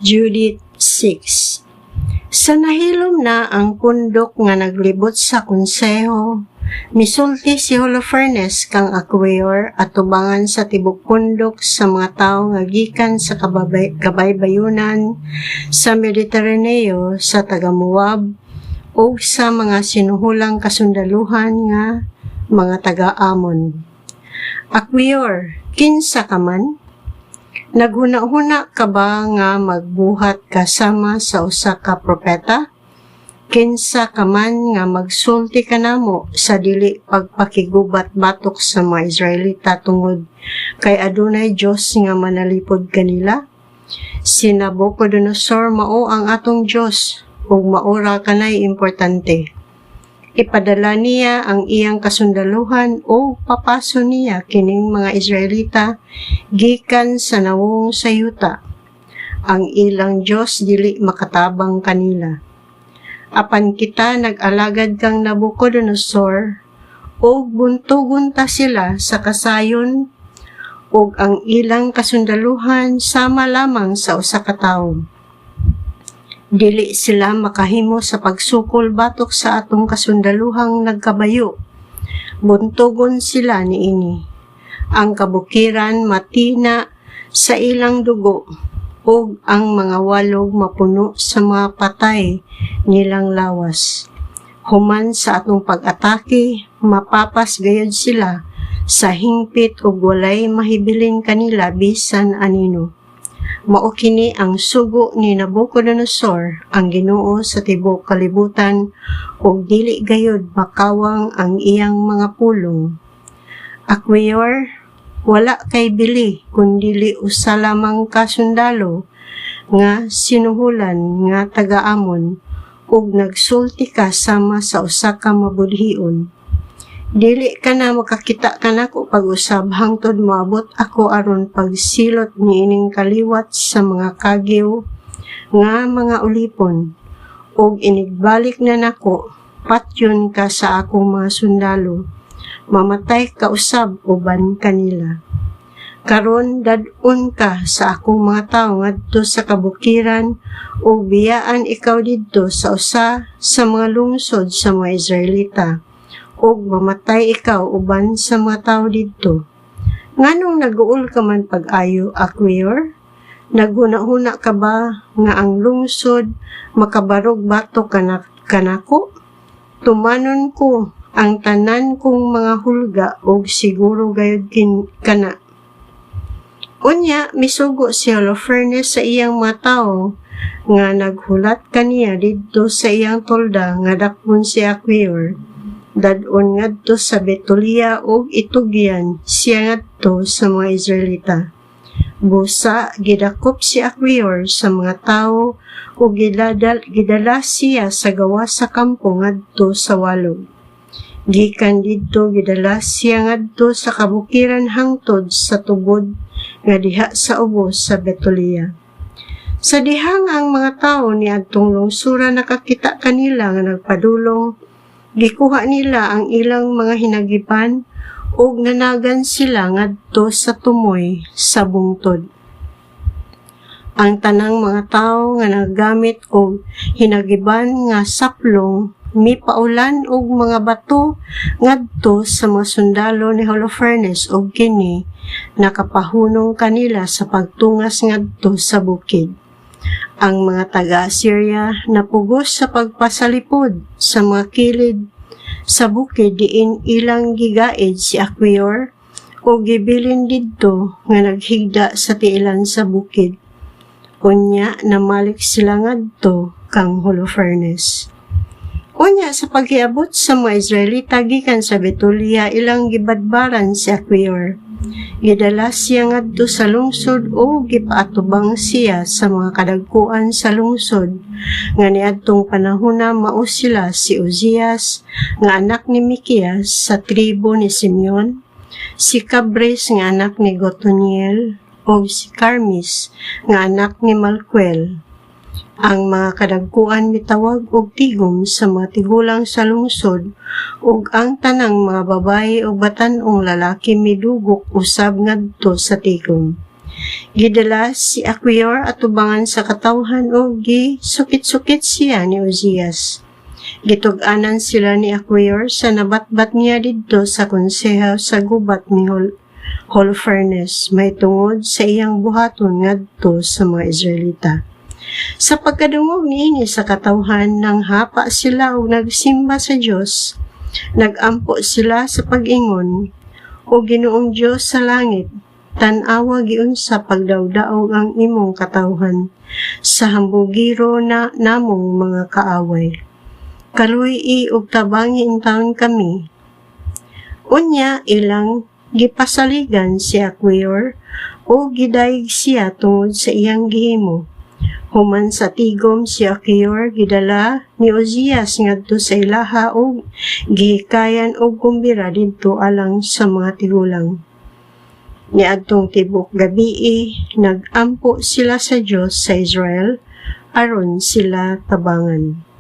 Judith 6. Sa nahilom na ang pundok nga naglibot sa konseho, misulti si Holofernes kang Aquayor at tubangan sa tibok pundok sa mga tao nga gikan sa kabaybayunan sa Mediteraneo sa taga-Moab o sa mga sinuhulang kasundaluhan nga mga taga-Amon. Aquayor, kinsa ka man? Naghuna-huna ka ba nga magbuhat kasama sa usa ka propeta? Kinsa ka man nga magsulti ka namo sa dili pagpakigubat batok sa mga Israelita tungod kay adunay Dios nga manalipod kanila? Si Nabucodonosor mao ang atong Dios ug maura kanay importante. Ipadala niya ang iyang kasundaluhan o papaso niya kining mga Israelita gikan sa nawong sayuta. Ang ilang Diyos dili makatabang kanila. Apan kita nag-alagad kang Nabucodonosor o buntugon ta sila sa kasayon ug ang ilang kasundaluhan sama lamang sa usa ka tawo. Dili sila makahimo sa pagsukol batok sa atong kasundaluhang nagkabayo. Buntugon sila niini. Ang kabukiran matina sa ilang dugo ug ang mga walog mapuno sa mga patay nilang lawas. Human sa atong pag-atake, mapapas gayud sila sa hingpit ug walay mahibilin kanila bisan anino. Mao kini ang sugo ni Nabucodonosor, ang Ginoo sa tibuok kalibutan, ug dili gayud makawang ang iyang mga pulong. Aquayor, wala kay bili kundili usa lamang ka sundalo nga sinuhulan nga taga-Amon ug nagsulti ka sama sa usa ka mabudhion. Dili ka na makakita ka nako pag-usab hangtod moabot ako aron pagsilot niining kaliwat sa mga kagyo nga mga ulipon ug inigbalik na nako patyon ka sa akong mga sundalo mamatay ka usab uban kanila. Karon dad-on ka sa akong mga tawo ngadto sa kabukiran ug biyaan ikaw didto sa usa sa mga lungsod sa mga Israelita ug mamatay ikaw uban sa mga tao didto. Nganong nag-uol ka man pag-ayo, Aquayor? Naghuna-huna ka ba nga ang lungsod makabarog bato kanako? Tumanon ko ang tanan kong mga hulga ug siguro gayud kana. Unya, misugo si Holofernes sa iyang mga tao nga naghulat kaniya didto sa iyang tolda nga dakpon si Aquayor. Dad-on ngadto sa Betulia ug itugyan siya ngadto sa mga Israelita. Busa gidakop si Aquayor sa mga tawo ug gidala siya sa gawas sa kampo ngadto sa walog. Gikan didto gidala siya ngadto sa kabukiran hangtod sa tubod nga diha sa ubos sa Betulia. Sa dihang ang mga tawo niadtong lungsura nakakita kanila nga nagpadulong, gikuha nila ang ilang mga hinagipan ug nanagan sila ngadto sa tumoy sa bungtod. Ang tanang mga tawo nga naggamit og hinagiban nga saplong mipaulan og mga bato ngadto sa mga sundalo ni Holofernes ug kini nakapahunong kanila sa pagtungas ngadto sa bukid. Ang mga taga-Assyria napugos sa pagpasalipod sa mga kilid sa bukid diin ilang gigaid si Aquayor o gibilin didto nga naghigda sa tiilan sa bukid. Unya namalik sila ngadto kang Holofernes. Unya sa paghiabot sa mga Israelita gikan sa Betulia ilang gibadbaran si Aquayor. Gidala siya ngadto sa lungsod o gipaatubang siya sa mga kadagkuan sa lungsod nga niadtong panahona mao sila si Uzias nga anak ni Mikias sa tribo ni Simeon, si Cabres nga anak ni Gotoniel o si Carmis nga anak ni Malquiel. Ang mga kadagkuan mitawag og tigom sa mga tigulang sa lungsod ug ang tanang mga babaye o batan-ong lalaki midugok usab ngadto sa tigom. Gidala si Aquior atubangan sa katawhan o sukit-sukit siya ni Uzias. Gitug-anan sila ni Aquior sa nabatbat niya didto sa konseho sa gubat ni Holofernes, may tungod sa iyang buhaton ngadto sa mga Israelita. Sa pagkadungog niini sa katawhan, nang hapa sila o nagsimba sa Diyos, nagampo sila sa pag-ingon, o Ginoong Diyos sa langit, tan-awa giun sa pagdawdaog ang imong katawhan, sa hambugiro na namong mga kaaway. Kaluy og tabangi taon kami. Unya ilang gipasaligan si Aquior o gidayeg siya tungod sa iyang gihimo. Human sa tigom si Aquior gidala ni Uzias ngadto sa ilaha o gihikayan og kumbira didto alang sa mga tigulang. Niadtong tibok gabii nagampo sila sa Dios sa Israel aron sila tabangan.